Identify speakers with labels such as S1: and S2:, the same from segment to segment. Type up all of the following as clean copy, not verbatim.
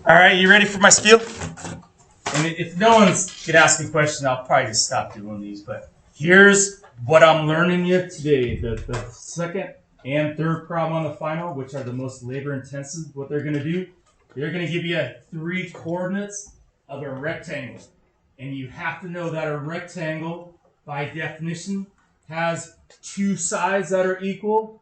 S1: All right, you ready for my spiel? And if no one's gonna ask me a question, I'll probably just stop doing these. But here's what I'm learning you today. The second and third problem on the final, which are the most labor intensive, what they're gonna do, they're gonna give you 3 coordinates of a rectangle. And you have to know that a rectangle, by definition, has 2 sides that are equal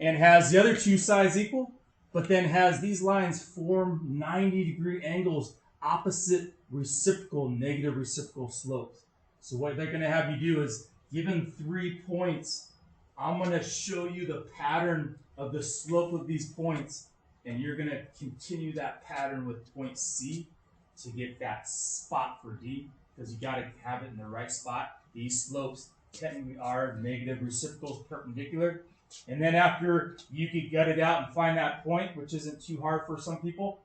S1: and has the other 2 sides equal, but then has these lines form 90-degree angles opposite reciprocal, negative reciprocal slopes. So what they're going to have you do is, given 3 points, I'm going to show you the pattern of the slope of these points, and you're going to continue that pattern with point C to get that spot for D, because you got to have it in the right spot. These slopes technically are negative reciprocals perpendicular. And then after you could gut it out and find that point, which isn't too hard for some people,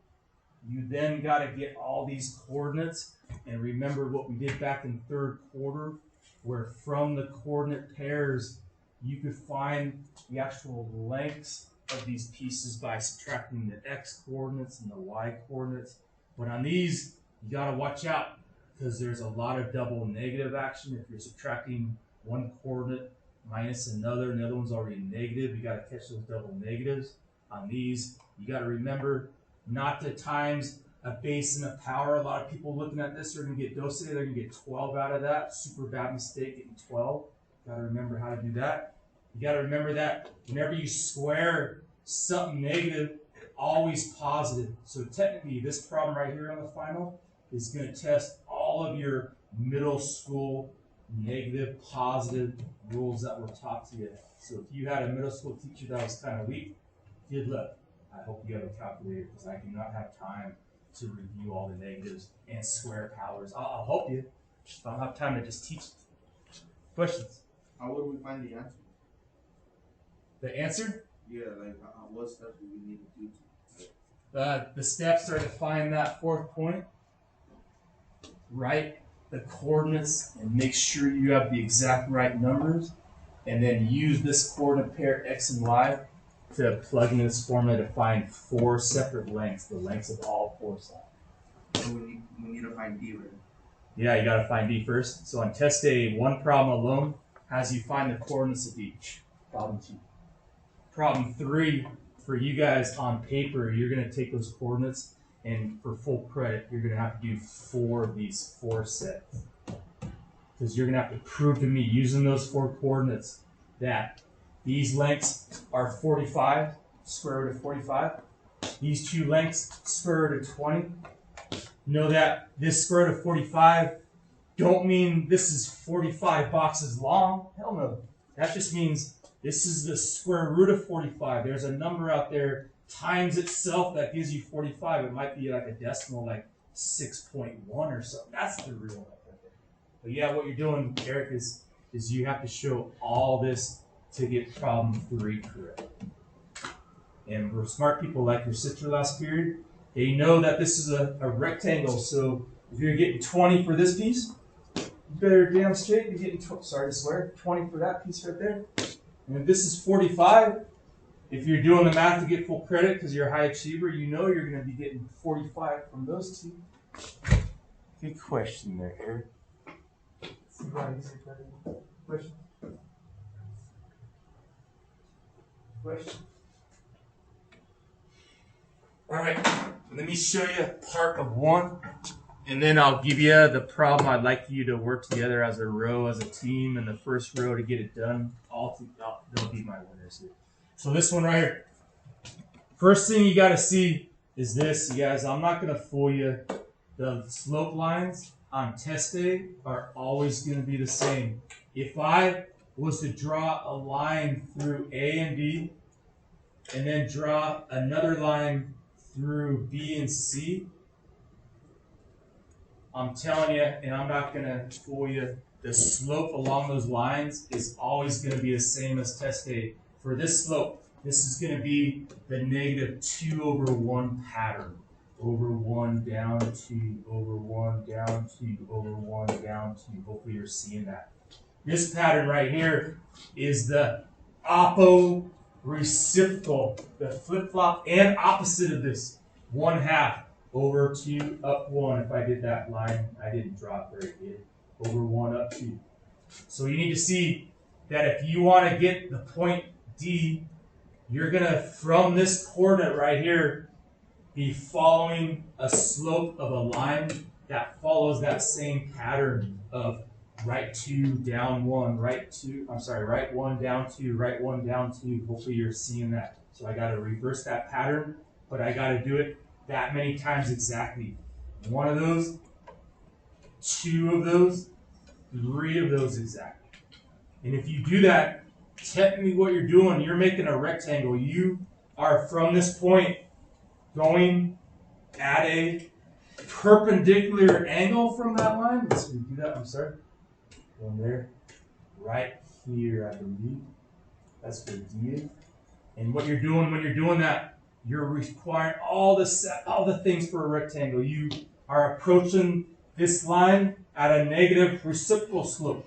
S1: you then got to get all these coordinates and remember what we did back in third quarter, where from the coordinate pairs you could find the actual lengths of these pieces by subtracting the x coordinates and the y coordinates. But on these, you got to watch out, because there's a lot of double negative action. If you're subtracting one coordinate minus another, and the other one's already negative, you got to catch those double negatives. On these, you got to remember not to times a base and a power. A lot of people looking at this are going to get dose, they're going to get 12 out of that. Super bad mistake getting 12. Got to remember how to do that. You got to remember that whenever you square something negative, always positive. So technically, this problem right here on the final is going to test all of your middle school negative, positive rules that were taught to you. So if you had a middle school teacher that was kind of weak, good luck. I hope you have a calculator, because I do not have time to review all the negatives and square powers. I'll help you. I don't have time to just teach. Questions?
S2: How would we find the answer?
S1: The answer?
S2: Yeah, like what steps do we need to do?
S1: The steps are to find that 4th point, write the coordinates and make sure you have the exact right numbers, and then use this coordinate pair x and y to plug in this formula to find 4 separate lengths, the lengths of all 4 sides.
S2: So we need to find D, right?
S1: Yeah, you got to find D first. So on test A, one problem alone has you find the coordinates of each. Problem 2. Problem 3, for you guys on paper, you're going to take those coordinates, and for full credit, you're going to have to do 4 of these 4 sets. Because you're going to have to prove to me, using those 4 coordinates, that these lengths are 45, square root of 45. These 2 lengths, square root of 20. Know that this square root of 45 don't mean this is 45 boxes long. Hell no. That just means this is the square root of 45. There's a number out there times itself that gives you 45. It might be like a decimal, like 6.1 or something. That's the real number. But yeah, what you're doing, Eric, is you have to show all this to get problem 3 correct. And for smart people like your sister last period, they know that this is a rectangle. So if you're getting 20 for this piece, you better damn straight you're getting, sorry to swear, 20 for that piece right there. And if this is 45, if you're doing the math to get full credit because you're a high achiever, you know you're going to be getting 45 from those 2. Good question there, Eric. Question? Question? All right, let me show you part of 1, and then I'll give you the problem. I'd like you to work together as a row, as a team, in the first row to get it done. They'll be my winners here. So this one right here. First thing you got to see is this, you guys. I'm not going to fool you. The slope lines on test A are always going to be the same. If I was to draw a line through A and B, and then draw another line through B and C, I'm telling you, and I'm not going to fool you, the slope along those lines is always going to be the same as test A. For this slope, this is going to be the negative 2 over 1 pattern. Over 1, down 2, over 1, down 2, over 1, down 2. Hopefully you're seeing that. This pattern right here is the oppo reciprocal, the flip-flop and opposite of this. 1/2 over 2 up 1. If I did that line, I didn't draw it very good. Over 1 up 2. So you need to see that if you want to get the point D, you're going to, from this coordinate right here, be following a slope of a line that follows that same pattern of right 2 down 1, right 1 down 2, right 1 down 2. Hopefully you're seeing that. So I got to reverse that pattern, but I got to do it that many times exactly. 1 of those, 2 of those, 3 of those exactly. And if you do that, technically what you're doing, you're making a rectangle. You are from this point going at a perpendicular angle from that line. Let's do that. I'm sorry. Going there, right here, I believe. That's where D is. And what you're doing when you're doing that, you're requiring all the things for a rectangle. You are approaching this line at a negative reciprocal slope.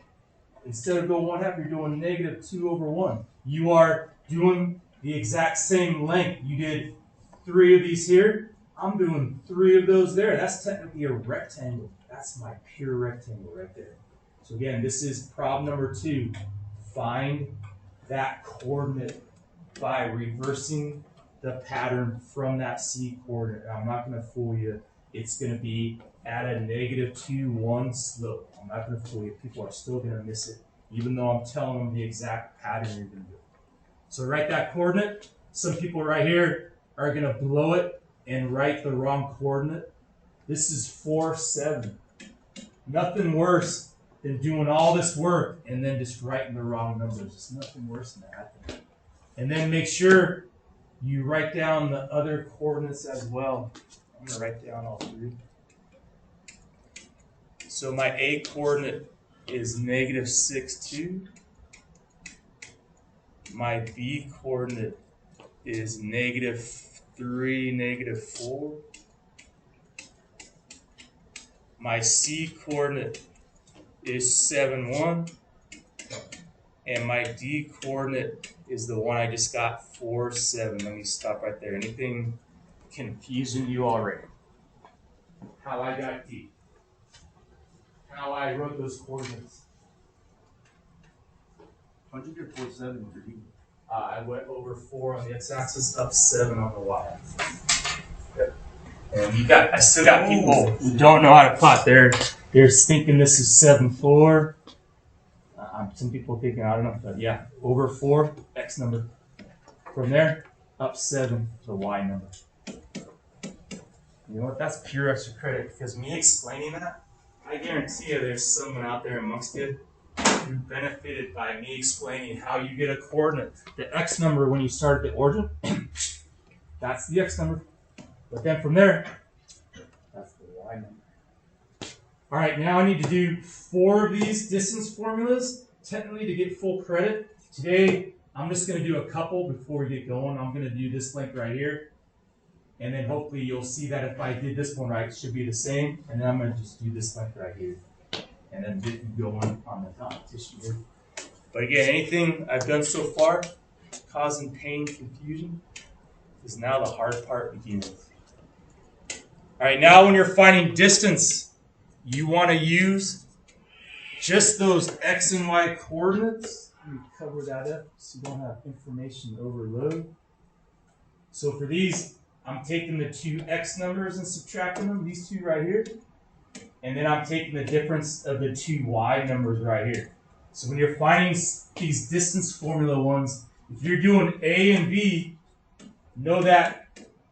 S1: Instead of going 1/2, you're doing negative 2 over 1. You are doing the exact same length. You did 3 of these here. I'm doing 3 of those there. That's technically a rectangle. That's my pure rectangle right there. So again, this is problem number 2. Find that coordinate by reversing the pattern from that C coordinate. I'm not going to fool you. It's going to be at a negative 2, 1 slope. I'm not going to fool you. People are still going to miss it, even though I'm telling them the exact pattern you're going to do. So write that coordinate. Some people right here are going to blow it and write the wrong coordinate. This is 4, 7. Nothing worse than doing all this work and then just writing the wrong numbers. It's nothing worse than that. And then make sure you write down the other coordinates as well. I'm going to write down all 3. So my A coordinate is negative 6, 2. My B coordinate is negative 3, negative 4. My C coordinate is 7, 1. And my D coordinate is the one I just got, 4, 7. Let me stop right there. Anything confusing you already? How I got D. How I wrote those coordinates.
S2: How'd you get 4, 7 for D?
S1: I went over 4 on the x-axis, up 7 on the y-axis. Yep. And I still got people who don't know how to plot. They're thinking this is 7, 4. Some people thinking, I don't know, but yeah, over 4, x number. From there, up 7, the y number. You know what? That's pure extra credit, because me explaining that, I guarantee you there's someone out there amongst you who benefited by me explaining how you get a coordinate. The x number when you start at the origin, that's the x number. But then from there, that's the y number. All right, now I need to do 4 of these distance formulas, technically to get full credit. Today, I'm just going to do a couple before we get going. I'm going to do this length right here. And then hopefully you'll see that if I did this one right, it should be the same. And then I'm going to just do this length right here. And then get you going on the competition here. But again, anything I've done so far causing pain, confusion, is now the hard part begins. All right, now when you're finding distance, you want to use just those x and y coordinates. Let me cover that up so you don't have information overload. So for these, I'm taking the 2 x numbers and subtracting them, these 2 right here. And then I'm taking the difference of the 2 y numbers right here. So when you're finding these distance formula ones, if you're doing A and B, know that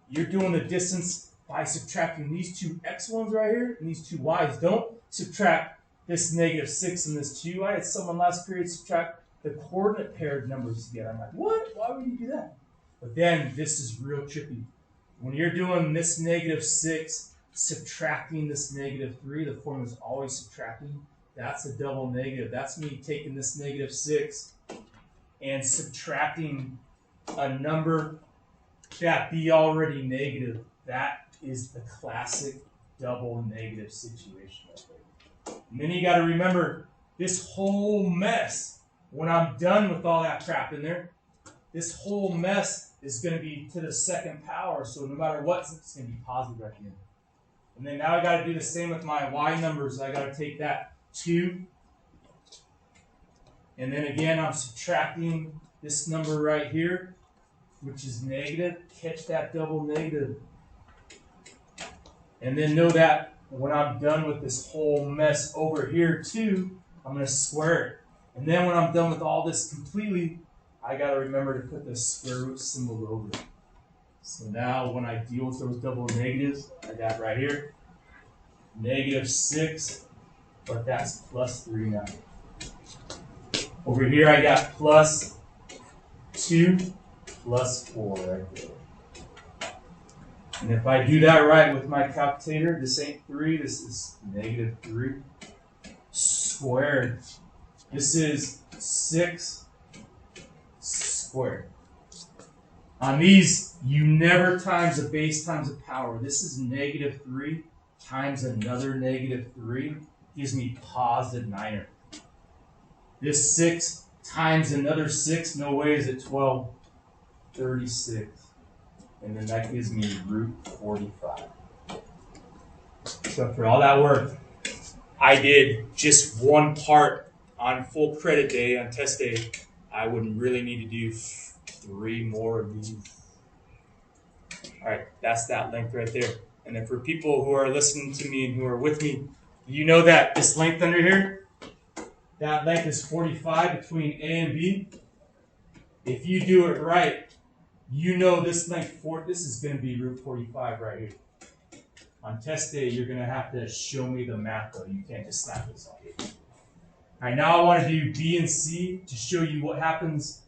S1: you're doing the distance by subtracting these 2 x ones right here and these 2 y's. Don't subtract this negative 6 and this 2. I had someone last period subtract the coordinate paired numbers together. I'm like, what? Why would you do that? But then this is real tricky. When you're doing this negative 6, subtracting this negative 3, the formula is always subtracting. That's a double negative. That's me taking this negative 6 and subtracting a number that be already negative. That is the classic double negative situation. And then you got to remember this whole mess. When I'm done with all that crap in there, this whole mess is going to be to the second power. So no matter what, it's going to be positive at the end. And then now I got to do the same with my y numbers. I got to take that 2. And then again, I'm subtracting this number right here, which is negative. Catch that double negative. And then know that when I'm done with this whole mess over here too, I'm going to square it. And then when I'm done with all this completely, I got to remember to put the square root symbol over it. So now when I deal with those double negatives, I got right here, -6, but that's plus 3 now. Over here I got plus 2, plus 4 right there. And if I do that right with my calculator, this ain't 3, this is -3 squared. This is 6 squared. On these, you never times a base times a power. This is -3 times another -3 gives me positive 9. This 6 times another 6, no way is it 12, 36. And then that gives me root 45. So for all that work, I did just one part on full credit day, on test day. I would really need to do 3 more of these. All right, that's that length right there. And then for people who are listening to me and who are with me, you know that this length under here, that length is 45 between A and B. If you do it right, you know this length, this is going to be root 45 right here. On test day, you're going to have to show me the math, though. You can't just snap this on here. All right, now I want to do B and C to show you what happens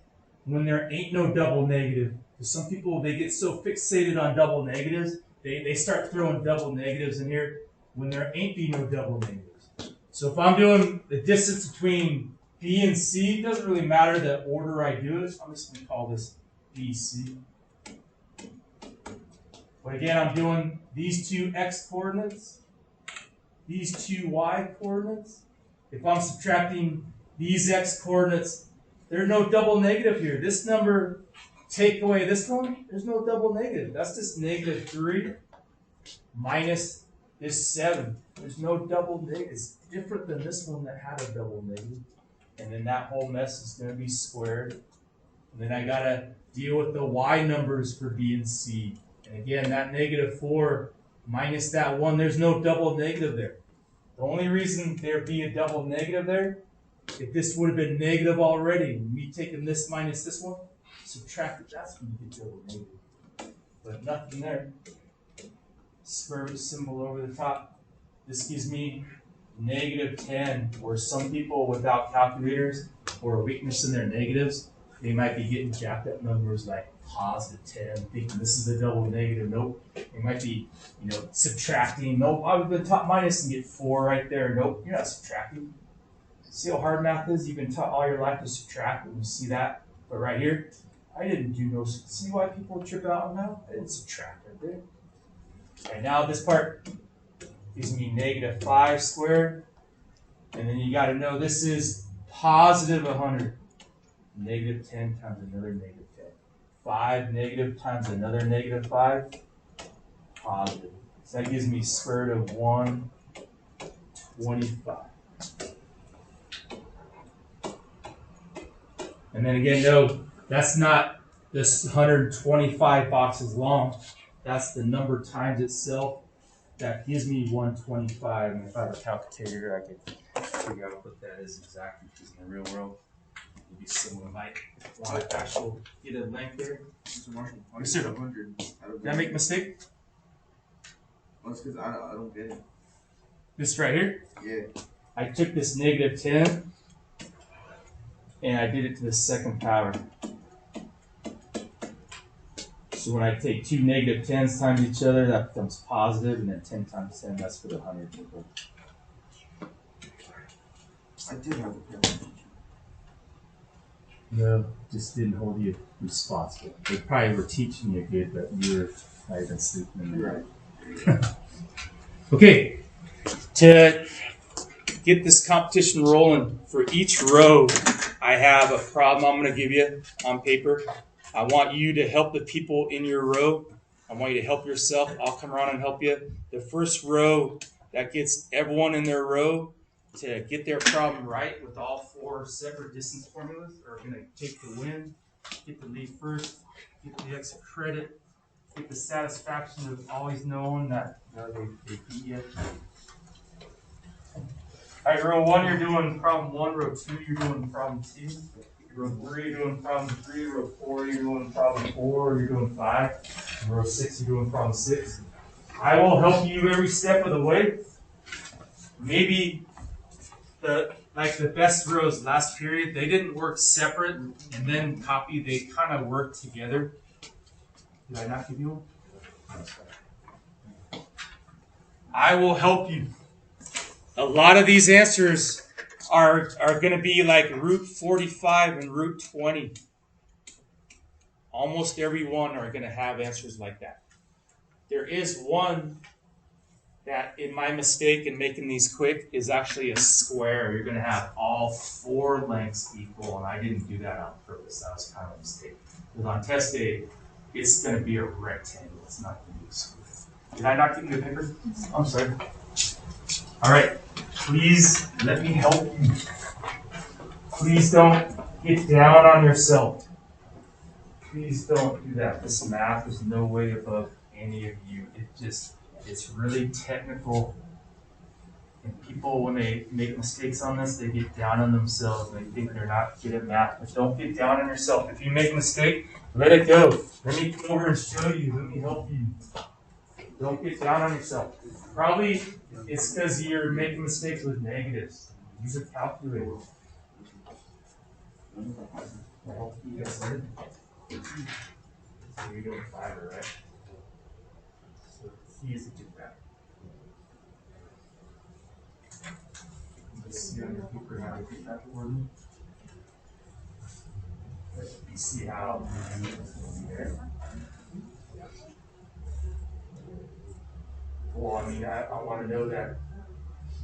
S1: when there ain't no double negative. Because some people, they get so fixated on double negatives, they start throwing double negatives in here when there ain't be no double negatives. So if I'm doing the distance between B and C, it doesn't really matter the order I do it. I'm just going to call this BC. But again, I'm doing these 2 x coordinates, these 2 y coordinates. If I'm subtracting these x coordinates, there's no double negative here. This number, take away this one, there's no double negative. That's just -3 minus this 7. There's no double negative. It's different than this one that had a double negative. And then that whole mess is going to be squared. And then I got to deal with the y numbers for B and C. And again, that -4 minus that 1, there's no double negative there. The only reason there'd be a double negative there, if this would have been negative already, me taking this minus this one, subtract it, that's when you get double negative. But nothing there. Square root symbol over the top. This gives me -10, where some people without calculators or a weakness in their negatives, they might be getting jacked up numbers like +10, thinking this is a double negative. Nope. They might be, subtracting. Nope, I would have been taught minus and get 4 right there. Nope, you're not subtracting. See how hard math is? You've been taught all your life to subtract, and you see that. But right here, I didn't do no. See why people trip out on that? I didn't subtract right there. All right, now this part gives me -5 squared. And then you got to know this is positive 100. -10 times another -10. 5 negative times another -5. Positive. So that gives me square root of 125. And then again, no, that's not this 125 boxes long. That's the number times itself. That gives me 125. And if I have a calculator, I could figure out what that is exactly. Because in the real world, it'd be similar. Might want to actually get a length there.
S2: Mr. Marshall,
S1: Yes, sir.
S2: 100.
S1: Did I make a mistake?
S2: That's because I don't get it.
S1: This right here?
S2: Yeah.
S1: I took this -10 and I did it to the second power. So when I take 2 -10s times each other, that becomes positive, and then 10 times 10, that's for the 100 people.
S2: I did have a calculator.
S1: No, just didn't hold you responsible. They probably were teaching you good, but you were not even sleeping in the night. Okay, to get this competition rolling, for each row, I have a problem I'm going to give you on paper. I want you to help the people in your row. I want you to help yourself. I'll come around and help you. The first row that gets everyone in their row to get their problem right with all 4 separate distance formulas are going to take the win, get the lead first, get the extra credit, get the satisfaction of always knowing that they beat you. All right, row 1, you're doing problem 1. Row 2, you're doing problem 2. Row 3, you're doing problem 3. Row 4, you're doing problem 4. You're doing 5. Row 6, you're doing problem 6. I will help you every step of the way. Maybe the best rows last period, they didn't work separate and then copy. They kind of worked together. Did I not give you one? I will help you. A lot of these answers are going to be like root 45 and root 20. Almost every one are going to have answers like that. There is one that, in my mistake in making these quick, is actually a square. You're going to have all 4 lengths equal, and I didn't do that on purpose. That was kind of a mistake. Because on test day, it's going to be a rectangle. It's not going to be a square. Did I not give you a paper? I'm sorry. All right. Please let me help you. Please don't get down on yourself. Please don't do that. This math is no way above any of you. It's really technical. And people, when they make mistakes on this, they get down on themselves and they think they're not good at math. But don't get down on yourself. If you make a mistake, let it go. Let me come over and show you. Let me help you. Don't get down on yourself. Probably it's because you're making mistakes with negatives. Use a calculator. I hope you guys learned. So you're doing fiber, right? So it's easy to do that. Just see on your paper how to get that for me. You see how there. Well, I mean, I want to know that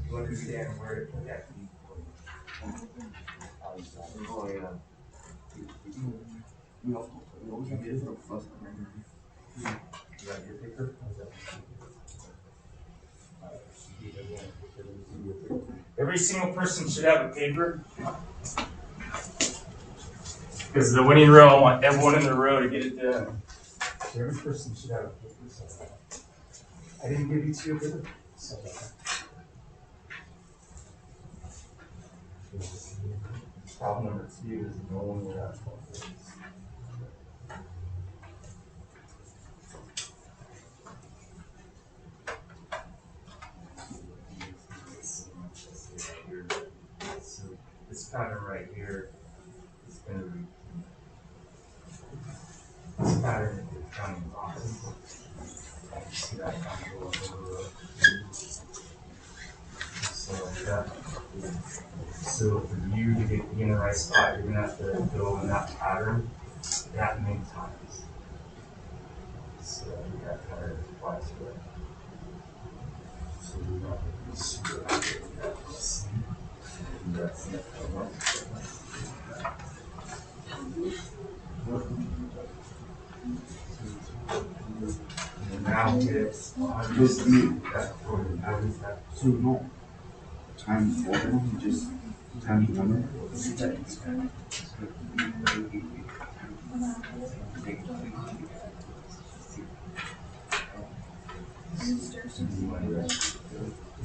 S1: you understand where to put that key for you.
S2: Oh, yeah. We always have to first.
S1: You got your paper? Every single person should have a paper. Because the winning row, I want everyone in the row to get it done. So every person should have a paper. I didn't give you 2 paper. Problem number 2 is no one will have 12 papers. So this pattern right here is going to be this pattern is the counting box. See that control over so like that. So for you to get in the right spot, you're going to have to go in that pattern that many times. So you got to pattern twice, right? So you got to super accurate with that. And that's it. And now it's that quarter. How is that?
S2: So no. Time for just time number.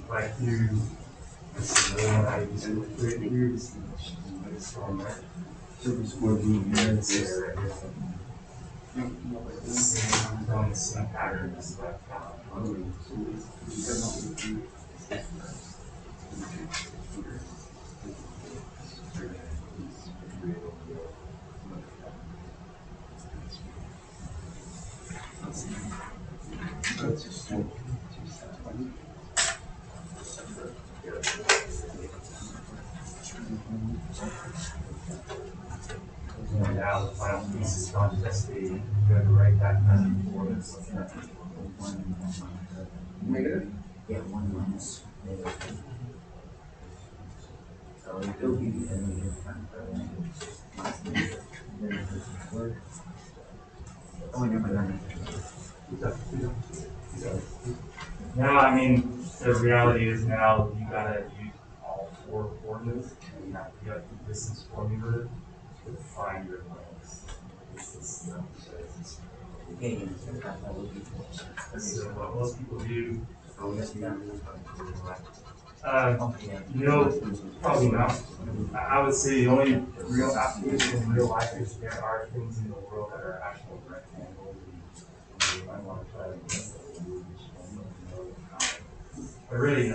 S1: Like you, this is the one I use with right here. This is from that.
S2: Service for being here.
S1: On the same pattern as that. And now the final piece is on test day. You have to write that message for us.
S2: Negative?
S3: Yeah, 1 minus negative. So it'll be a negative time for negative 4. Oh, never mind.
S1: Now, I mean, the reality is now you gotta use all four coordinates, and you have to get the distance formula to find your length. This is,
S3: Yeah, yeah, that would be cool.
S1: so what most people do,
S3: Okay,
S1: no, probably not. I would say the only real application in real life is there are things in the world that are actual rectangles. You might want to try to. But really,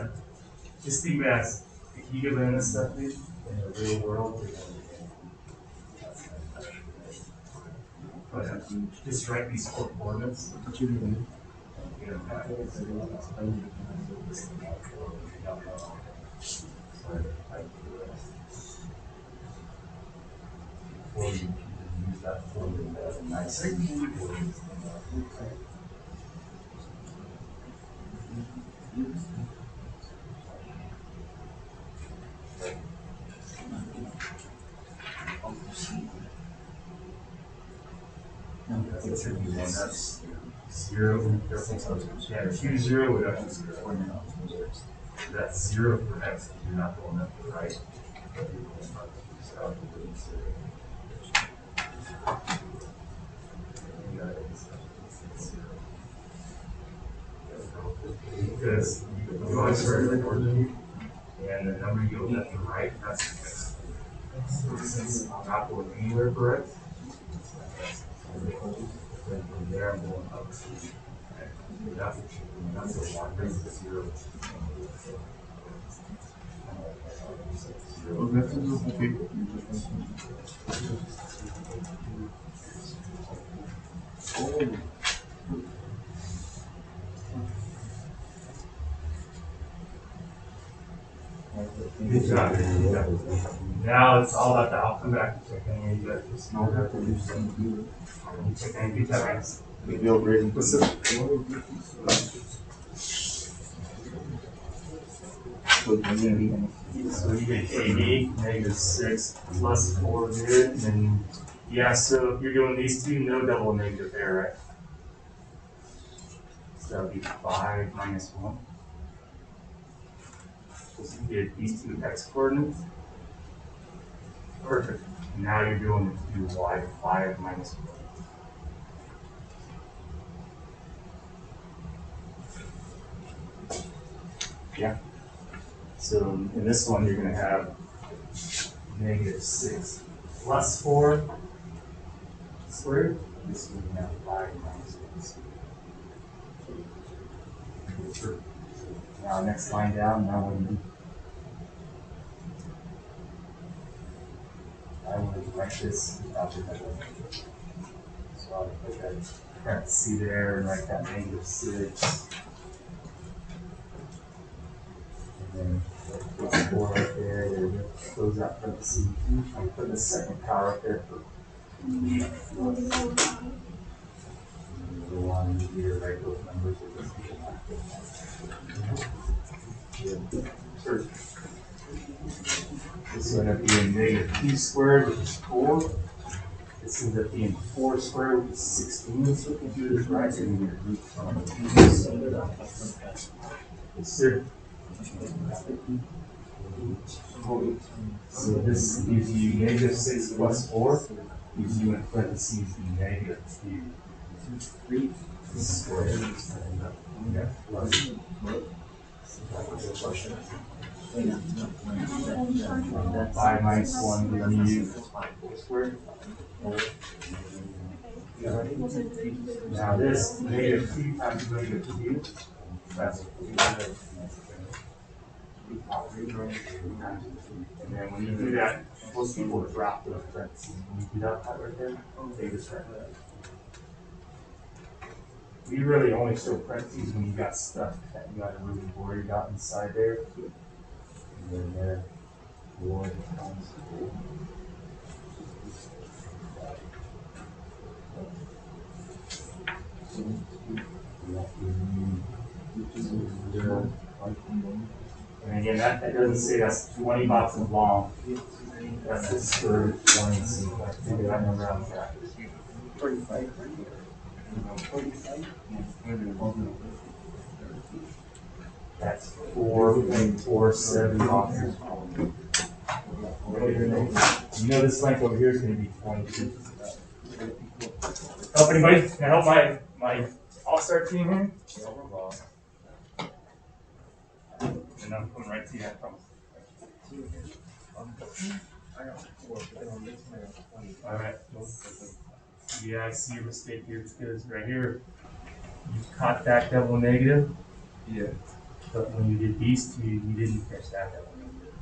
S1: just think as if you get learn this stuff, dude, in the real world, you're gonna but just write these four coordinates. Before you use that formula as a nice it's a new one. That's 0. Yeah, 2 0 would actually 0. That's 0 for x. You're not going up to the right. Because you always start with coordinate, and the number you go left to right, that's x. So since I'm not going anywhere for x, then from there I'm going up. That's a 1 brings to 0.
S2: Oh, that's okay.
S1: Good job. Now it's all about the I'll come back to check any of you guys. Just know that to do something. Check any of times.
S2: The deal breaking.
S1: So you get AB, -6 plus 4 here, and then, yeah, so if you're doing these two, no double negative there, right? So that would be 5 minus 1. So you get these two x coordinates. Perfect. Now you're doing it to do y 5 minus 1. Yeah. So in this one, you're going to have -6 plus 4 squared. This one, you have 5 minus 1. Now, next line down, now what do you do? I would write this without the double negative. So I would put that parenthesis there and write that -6. And then put 4 right there, there you go. Close that parenthesis. I'm putting the second power up there for the one here, write those numbers. Sure. This will end up being -2 squared, which is 4. This ends up being 4 squared, which is 16. So if you do this right, you're going to get a root from it. Yes, sir. So this gives you -6 plus 4, gives you in parentheses -2 squared. Yeah. 5 minus 1 gives you 4 squared. Now this -2 times -2, that's and then when you do that, most people drop those parentheses. When you do that part right there, they just start that. We really only show parentheses when you got stuff that you gotta really worry about inside there. And then there, 4 times 4. And again, that doesn't say that's 20 boxes long. That's just for 20. So I figure that number out.
S2: 45.
S1: That's 4.47 off. You know this length over here is going to be 22. Help anybody? Can I help my all-star team here? And I'm coming right to you, I promise. Alright. Yeah, I see your mistake here because right here, you caught that double negative.
S2: Yeah.
S1: But when you did these two, you didn't catch that double negative.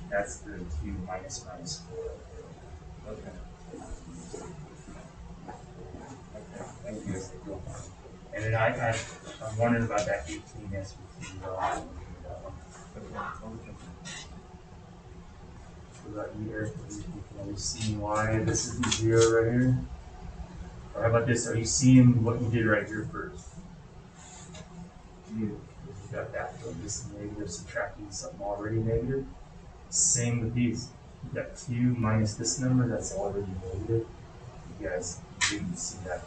S1: That's the 2 minus 4.
S2: Okay. Thank you.
S1: And then I'm wondering about that 18 SVT. So about here, are you seeing why this is the 0 right here? Or how about this? Are you seeing what you did right here first? You got that from this negative, subtracting something already negative. Same with these. You got 2 minus this number that's already negative. You guys didn't see that.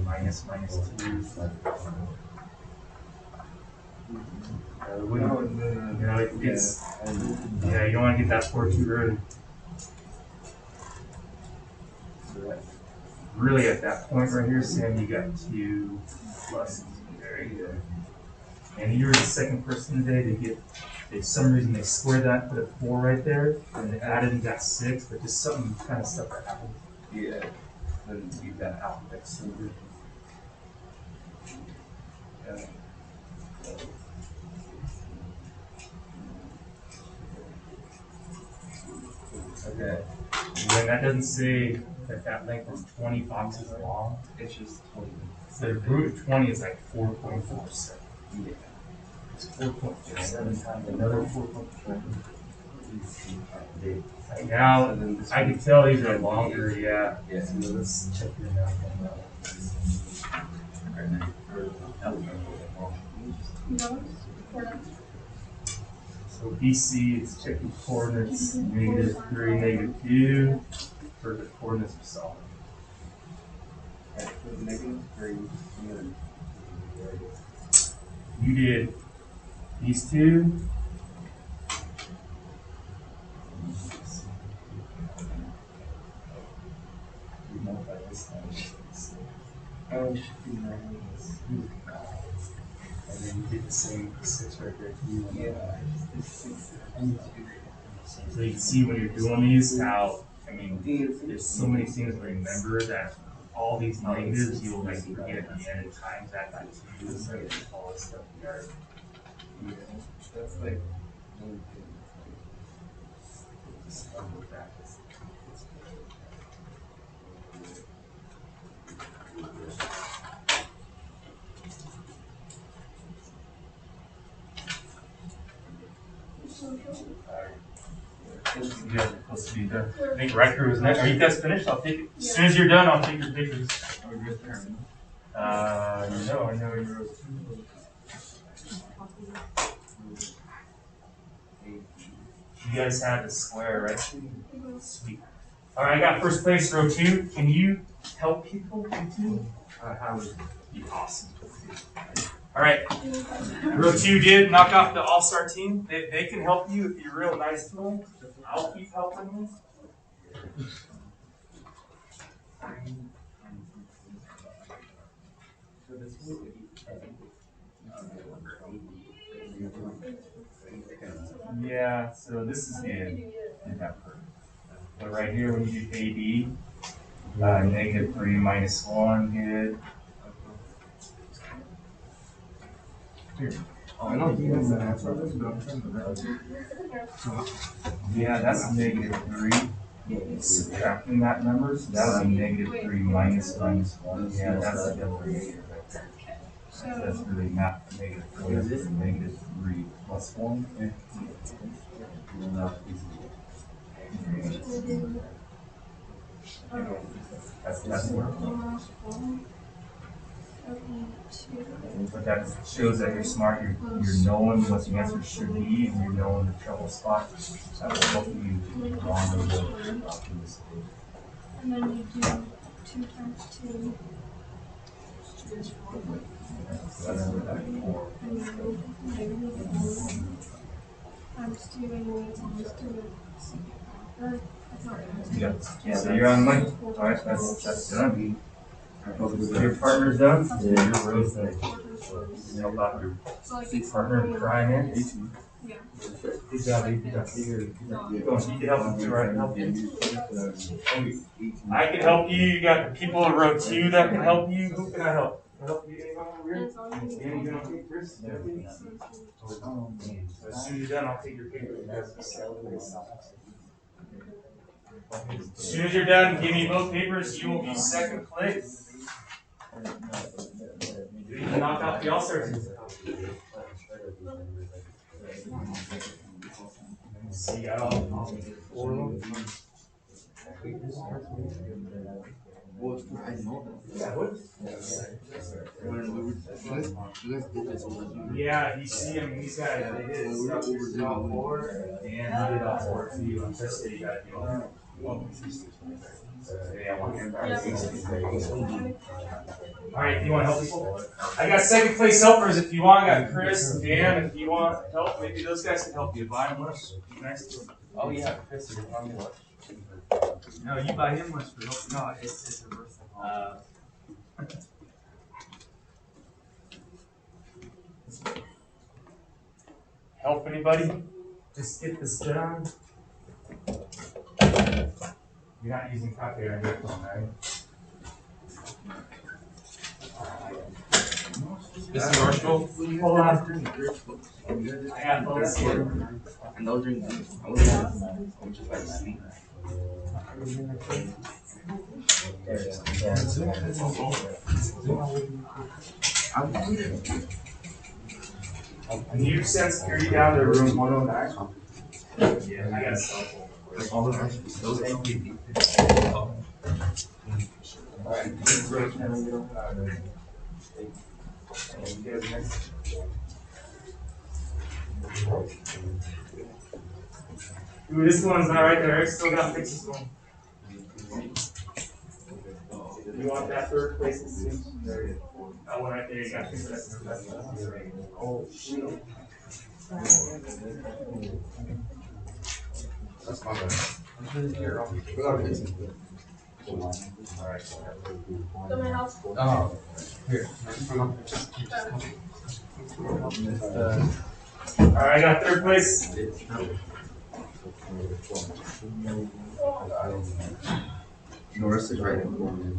S1: Minus 2. Yeah, you don't want to get that 4 too early. Really, at that point right here, Sam, you got 2 pluses. Very good. And you were the second person today to get, for some reason, they squared that, put a 4 right there, and they added and got 6, but just something kind of stuff that happened.
S2: Yeah.
S1: Then you got alphabet symbol. Yeah. Okay. And then that doesn't say that length is 20 boxes long.
S2: It's just 20.
S1: So the root of 20 is like 4.47.
S2: Yeah.
S1: It's 4.47 times another 4.47. Now, I can tell these are longer, yeah.
S2: Yeah.
S1: So let's check your math on that. So BC is checking coordinates -3, -2 for the coordinates of solid.
S2: -3.
S1: You did these two.
S2: Oh, should be nice.
S1: And then you did the same for 6 right there too.
S2: Yeah.
S1: So you can see when you're doing these how, I mean, there's so many things to remember that all these negatives you'll like forget at the end of times that by 2 and all this stuff together.
S2: Yeah. That's like.
S1: You guys are supposed to be done. I think Riker was next. Are you guys finished? I'll take it. As soon as you're done, I'll take your pictures. No, I know you're. You guys have the square, right? Sweet. All right, I got first place, row 2. Can you help people too? How would be awesome. All right, row 2 did knock off the all-star team. They can help you if you're real nice to them. I'll keep helping you. Yeah, so this is the end. But right here, when you do AB, -3 minus 1 did. Here.
S2: Oh, I don't think that's the answer.
S1: Yeah, that's -3. Subtracting that number, so that would be -3 minus 1. Yeah, that's a double negative right there. So that's really not -4. That's -3 plus 1. That's what. But that shows that you're smart. You're knowing what the answer should be, and you're knowing the trouble spot. That will help you along the road.
S4: And then you do 2 times 2. And times 2, and then it's almost 2. Or, that's not
S1: Yeah, so you're on money. Alright, that's done. Your partner's done? Yeah, your row's done. Help out your
S4: so like
S1: partner in crime in.
S4: yeah.
S1: Good job, you can help him too, right? Help you. I can help you. You got the people in row 2 that can help you. Who can I help? Can I help you? Anyone over here? Dan, you gonna take Chris? As soon as you're done, I'll take your paper. As soon as you're done, give me both papers. You will be second place. You can knock out the All-Stars. See, I don't know.
S2: I know
S1: Yeah, what?
S2: when we were, you guys did this over here.
S1: Yeah, you see him, these guys, they did
S2: When we were
S1: stuff
S2: over
S1: all
S2: there.
S1: four, and he did all four too. On this day, you gotta do all. Yeah, I want him back. Alright, you want help people? I got second place helpers if you want. I got Chris and Dan if you want help. Maybe those guys can help you. Buy them lunch. Be nice to them.
S3: Oh yeah, Chris, you're talking about.
S1: No, you buy him lunch for help.
S3: No, it's a reverse.
S1: Help anybody? Just get this done. You're not using copy on your phone, right?
S3: This is Marshall.
S1: Hold on. I got those here.
S2: And those drinks, I was just like sleep.
S1: Can you send security down to room 109? Yeah, I got a cell phone. Ooh, this one's not right there. I still got to fix this one. You want that third place distinction? That one right there, you got to fix that. Oh, shit.
S2: That's my bad.
S4: So my house.
S3: Oh, here.
S1: Alright, I got third place.
S2: Norris is right in the corner.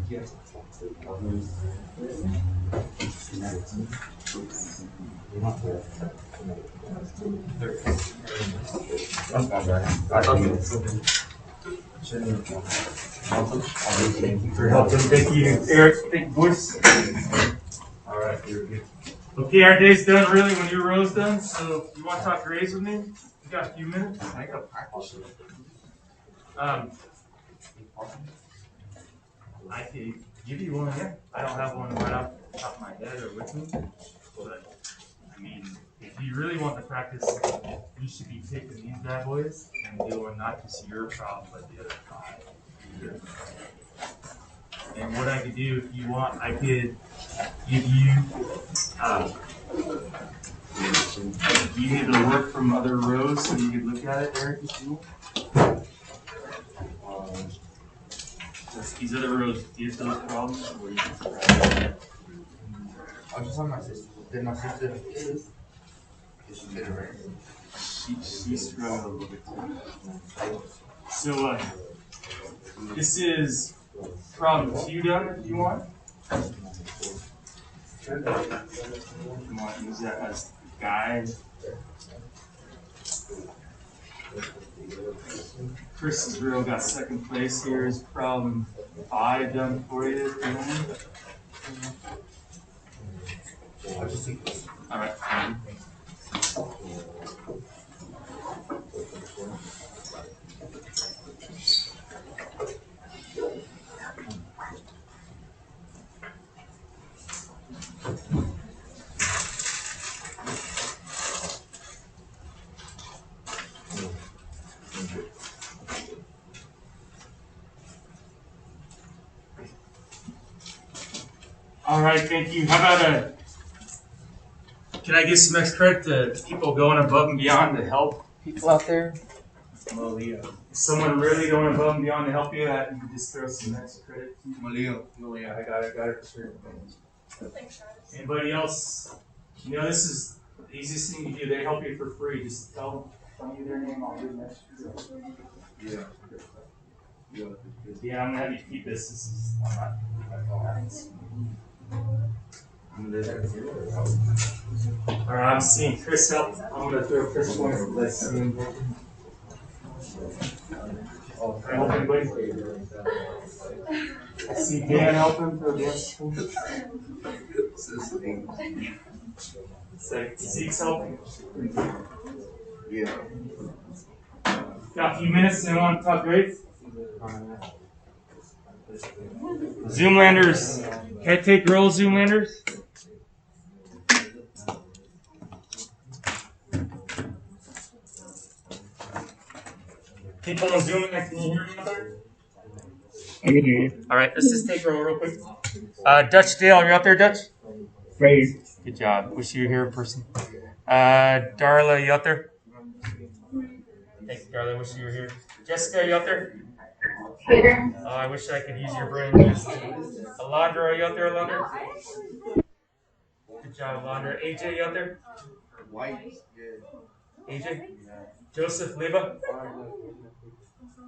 S2: That's my bad. I thought you
S1: Thank you for helping. Thank you, Eric. Big voice. Alright, you're good. Okay, our day's done really when your row's done, so you want to talk grades with me? You got a few minutes?
S2: I got practice.
S1: I could give you one here. I don't have one right off the top of my head or with me, but I mean, if you really want to practice, you should be taking these bad boys and doing not just your problem, but the other 5. And what I could do, if you want, I could give you, you need to work from other rows so you could look at it, Eric, if you want. These other rows give those problems, or you can try it.
S2: I was just on my sister. Did my sister is? She did it right.
S1: She struggled a little bit too. So, this is problem 2 done if you want. You want to use that as guide. Chris's row got second place. Here's problem 5 done for you.
S2: I'll just take this.
S1: All right. All right, thank you. How about can I give some extra credit to people going above and beyond to help people out there? If someone really going above and beyond to help you, that you can just throw some extra credit.
S2: Malio.
S1: I got it for sure.
S4: Thanks, Travis.
S1: Anybody else? You know, this is the easiest thing you do. They help you for free. Just tell me their name. I'll do the next.
S2: Yeah.
S1: Yeah, I'm gonna have you keep this. This is all right. I'm seeing Chris help. I'm gonna throw Chris one. Let's see him. Help anybody? I see Dan helping. Throw Dan. It's like Zeke's helping.
S2: Yeah.
S1: Got a few minutes. Anyone want to talk grades? Zoomlanders. Can I take roll, Zoomlanders? People on Zoom, can you hear me out there?
S5: I can hear you.
S1: All right, let's just take roll real quick. Dutch Dale, are you out there, Dutch?
S5: Right here.
S1: Good job. Wish you were here in person. Darla, you out there? Thanks, Darla. Wish you were here. Jessica, you out there?
S6: Here.
S1: Oh, I wish I could use your brain. Alondra, are you out there, Alondra? Good job, Alondra. AJ, you out there?
S2: White.
S1: AJ? Joseph, Leba?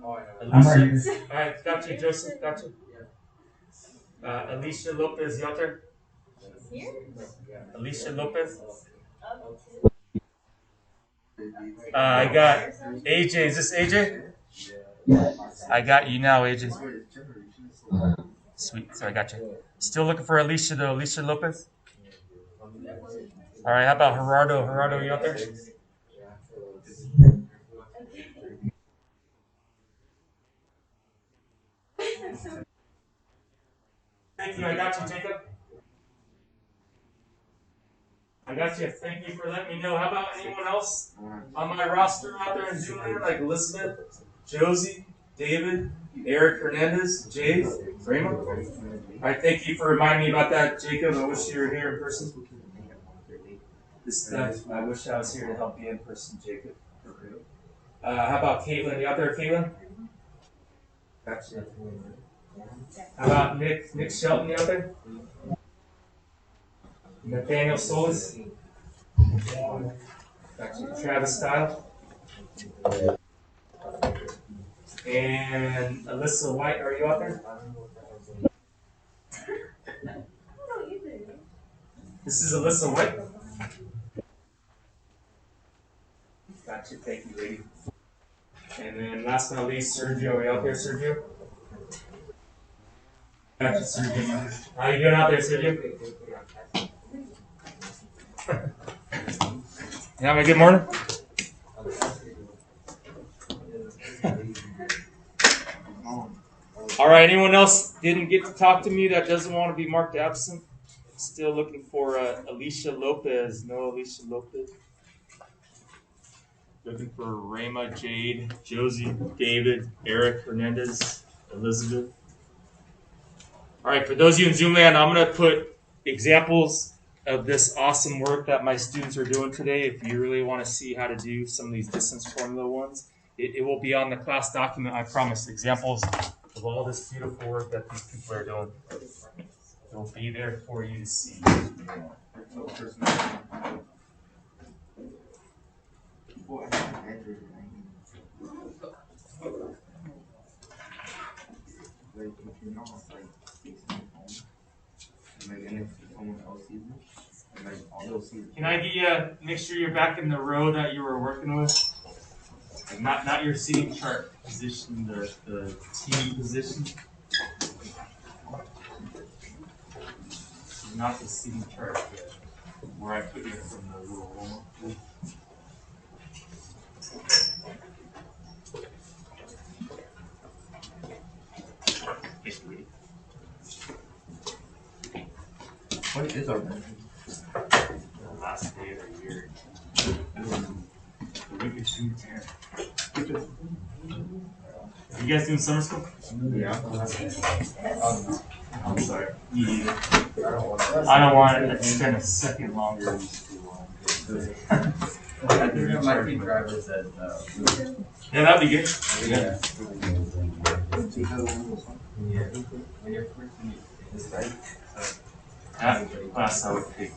S5: I'm right
S1: Alicia?
S5: here.
S1: All right, got you, Joseph. Got you. Alicia Lopez, you out there? Alicia Lopez? I got AJ. Is this AJ? I got you now, AJ. Sweet. So I got you. Still looking for Alicia, though. Alicia Lopez? All right, how about Gerardo? Gerardo, you out there? Thank you. I got you, Jacob. I got you. Thank you for letting me know. How about anyone else on my roster out there in Zoomland, like Elizabeth, Josie, David, Eric Hernandez, Jay, Raymond? All right, thank you for reminding me about that, Jacob. I wish you were here in person. I wish I was here to help you in person, Jacob. How about Caitlin? You out there, Caitlin? Gotcha. How about Nick Shelton? You out there? Nathaniel Solis? Gotcha. Travis Style? And Alyssa White, are you out there? This is Alyssa White. Gotcha, thank you, lady. And then last but not least, Sergio. Are you out there, Sergio? Gotcha, Sergio. How you doing out there, Sergio? You having a good morning? All right, anyone else didn't get to talk to me that doesn't want to be marked absent? Still looking for Alicia Lopez. No Alicia Lopez. Looking for Rayma, Jade, Josie, David, Eric, Hernandez, Elizabeth. All right, for those of you in Zoomland, I'm going to put examples of this awesome work that my students are doing today. If you really want to see how to do some of these distance formula ones, it will be on the class document, I promise. Examples of all this beautiful work that these people are doing. It'll be there for you to see. Can I get you, make sure you're back in the row that you were working with? Not your seating chart position, the team position. Not the seating chart yet, where I put you from the little warm-up.
S2: What is our measure?
S1: The last day of the year. The week of student parent. You guys doing summer school?
S2: Yeah.
S1: I'm sorry. I don't want to extend a second longer.
S3: I think my team driver said,
S1: Yeah, that'd be good.
S3: yeah. Yeah. When you're first in this right?
S1: That class I would take.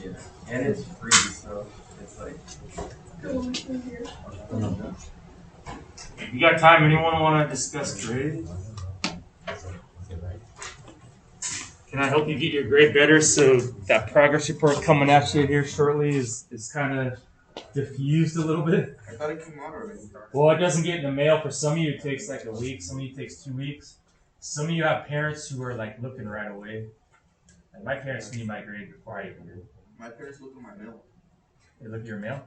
S3: Yeah. And it's free, so it's like.
S1: You got time? Anyone want to discuss grades? Can I help you get your grade better so that progress report coming at you here shortly is kind of diffused a little bit?
S2: I thought it came out already.
S1: Well, it doesn't get in the mail. For some of you, it takes like a week. Some of you, it takes 2 weeks. Some of you have parents who are like looking right away. Like my parents need my grade before I even do.
S2: My parents look at my mail.
S1: They look at your mail?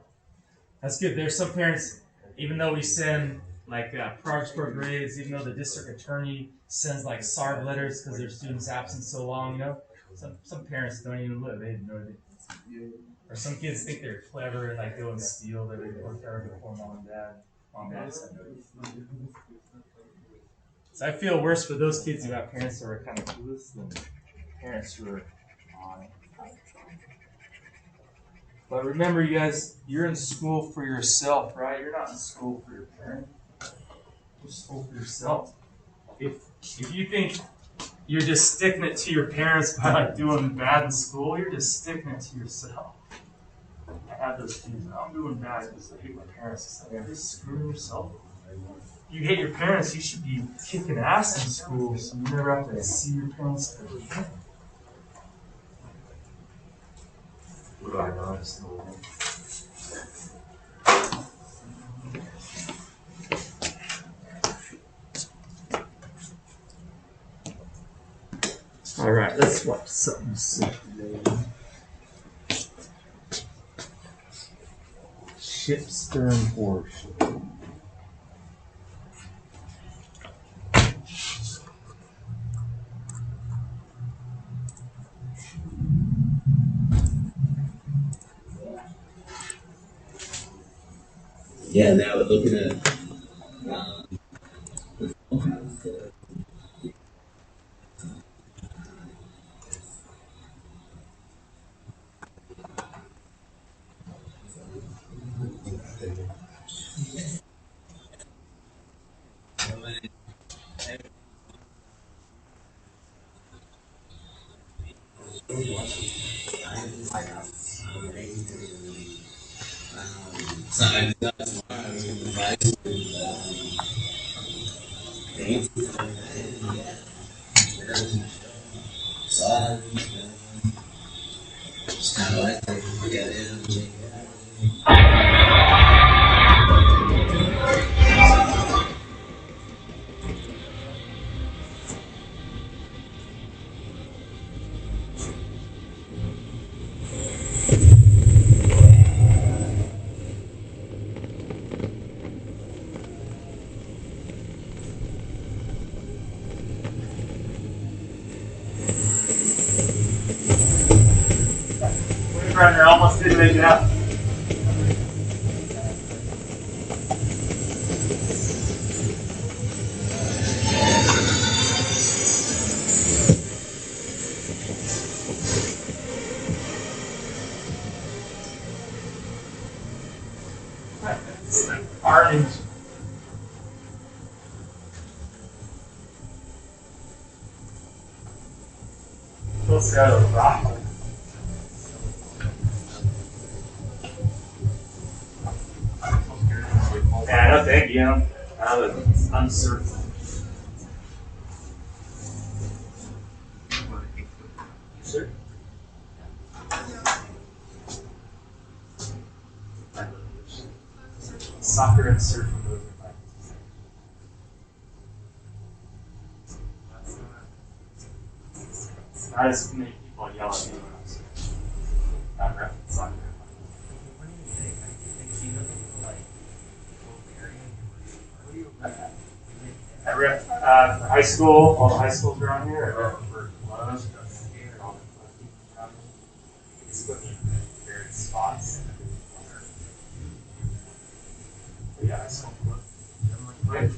S1: That's good. There's some parents, even though we send like progress report grades, even though the district attorney sends like SARB letters because their students absent so long, you know, some parents don't even look. They have no idea. Or some kids think they're clever and like go and steal their report card before mom and dad send it. So I feel worse for those kids who have parents that are kind of clueless than parents who are on it. But remember, you guys, you're in school for yourself, right? You're not in school for your parent. You're in school for yourself. If you think you're just sticking it to your parents by like doing bad in school, you're just sticking it to yourself. I have those students. I'm doing bad because I hate my parents. It's like, you're just screwing yourself. You hate your parents, you should be kicking ass in school, so you never have to see your parents ever again. What do I know? I just know them. All right, let's watch something today. Ship stern horse.
S6: Yeah, now we're looking at it's kind of like
S1: Runner almost didn't make it out. It's like orange. Supposed to have a rock. Yeah, no thank you. I was uncertain. Sure. Soccer and surfing, those are my I just make people yell at me when I'm surfing. I'm repping soccer. I rep high school, all the high schools around here. I rep for clubs, all the club teams around here. It's put me in various spots. But yeah, high school club. Right.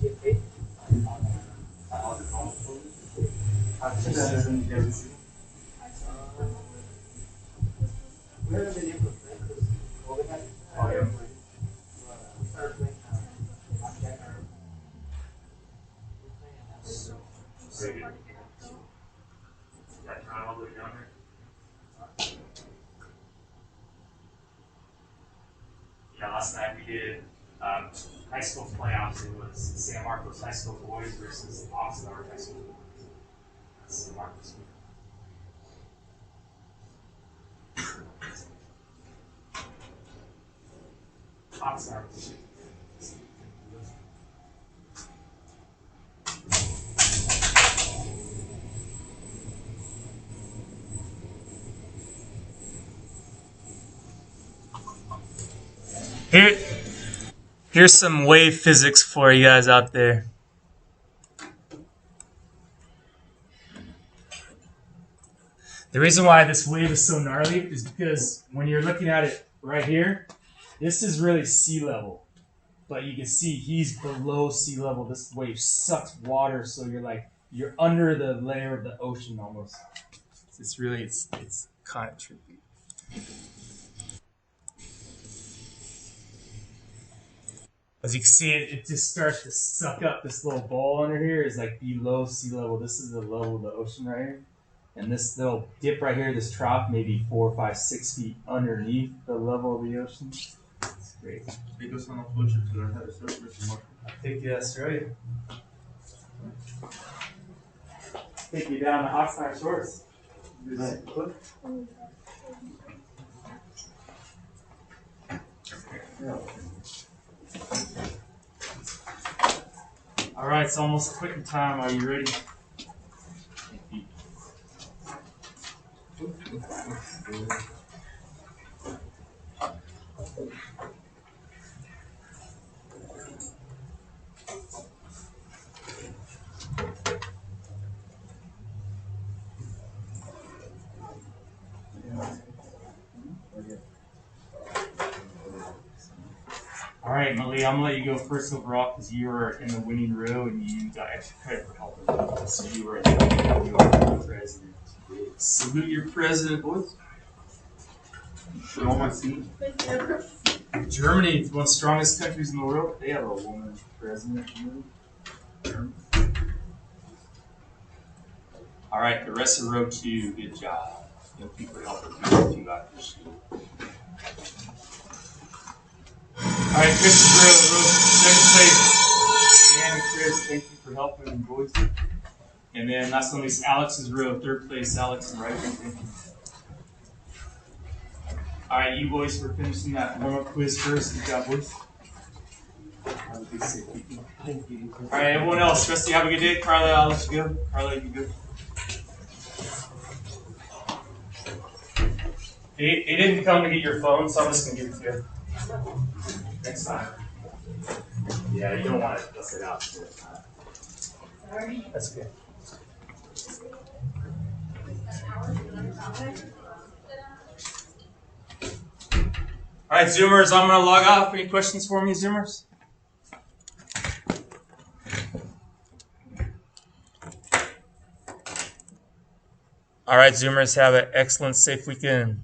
S1: Get paid? Yeah, last night we did high school playoffs. It was San Marcos High School boys versus Oxnard High School boys. That's San Marcos. Oxnard. Here's some wave physics for you guys out there. The reason why this wave is so gnarly is because when you're looking at it right here, this is really sea level. But you can see he's below sea level. This wave sucks water, so you're under the layer of the ocean almost. It's kind of trippy. As you can see, it just starts to suck up. This little ball under here is like below sea level. This is the level of the ocean right here. And this little dip right here, this trough, maybe 4, 5, 6 feet underneath the level of the ocean. It's great.
S2: Take us on a float trip to learn how to surf Mr. Mark.
S1: I'll take you to Australia. Take you down to Oxnard Shores. All right, it's almost quitting time. Are you ready? All right, Malia, I'm gonna let you go first overall because you were in the winning row and you got extra credit for helping. So you were the president. Salute your president, boys.
S2: Show my seat.
S1: Germany, one of the strongest countries in the world, they have a woman president. All right, the rest of row 2, good job. You'll keep her helping you out this year. All right, Chris is row 2nd place. And Chris, thank you for helping, boys. And then last one is Alex's row, 3rd place, Alex and Ryder. Thank you. All right, you boys for finishing that warm-up quiz first. Good job, boys. Have a good safe weekend.
S3: Thank you.
S1: All right, everyone else, Rusty, have a good day. Carla, I'll let you go. Carla, you good? He didn't come to get your phone, so I'm just going to give it to you. Next time. Yeah, you don't want to dust it out.
S4: Sorry.
S1: That's okay. All right, Zoomers, I'm going to log off. Any questions for me, Zoomers? All right, Zoomers, have an excellent, safe weekend.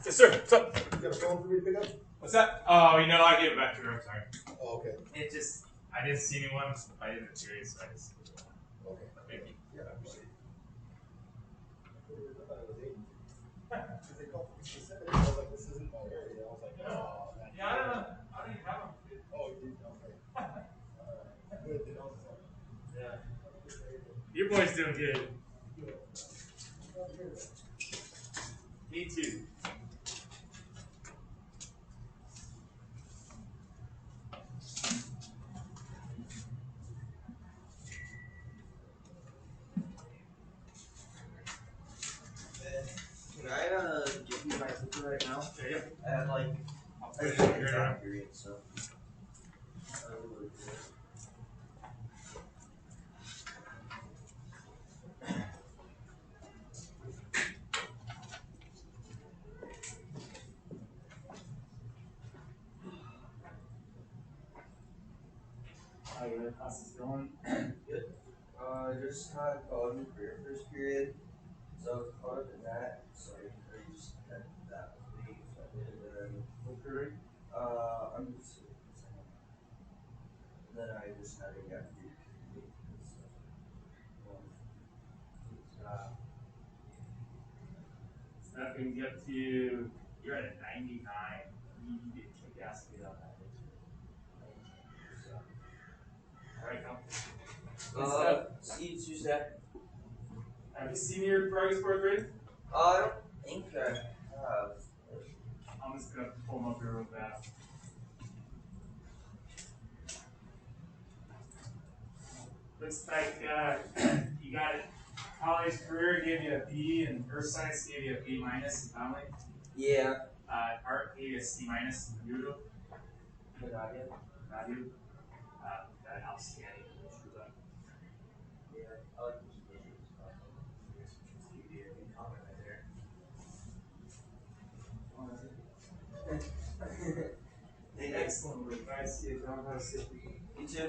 S1: Yes, sir. What's up?
S7: You got a phone for me to pick up?
S1: What's that? Oh, I gave it back to her. I'm sorry.
S7: Oh, okay.
S1: It just, I didn't see anyone. I didn't curious, so I just.
S7: Okay.
S1: Thank you.
S7: Yeah, I appreciate it. I thought it was Aiden. Because they called for specific. I was like, this isn't my area. I was like, oh, man.
S1: Yeah, I don't know. I didn't have them.
S7: Oh, you did? Okay. Alright. Good. They don't say.
S1: Yeah. Your boy's doing good. Me too.
S3: Can I give you my zipper right now?
S1: There you go.
S3: I have like
S1: I'll
S3: I
S1: put it
S3: have
S1: here
S3: a
S1: now.
S3: time period, so.
S1: How your class is going?
S3: Good. Just called me for your first period. So other than that, so I just had that with me. So I did, and then
S1: What period?
S3: I'm just and then I just had to get through.
S1: That brings you up to, you're at a 99. You did kick ass to get on that. So, all right, come.
S3: See you Tuesday.
S1: Have you seen your progress board grade?
S3: I don't think I have.
S1: I'm just gonna pull them up here real fast. Looks like you got it. College career gave you a B, and earth science gave you a B minus in family.
S3: Yeah.
S1: Art gave you a C minus in Noodle.
S3: But not yet.
S1: Not you. That outstanding.
S3: Yeah. I like
S1: Give you a B comment right there.
S3: Thank you.
S1: Excellent work. Nice. You don't have to sit.
S3: You too.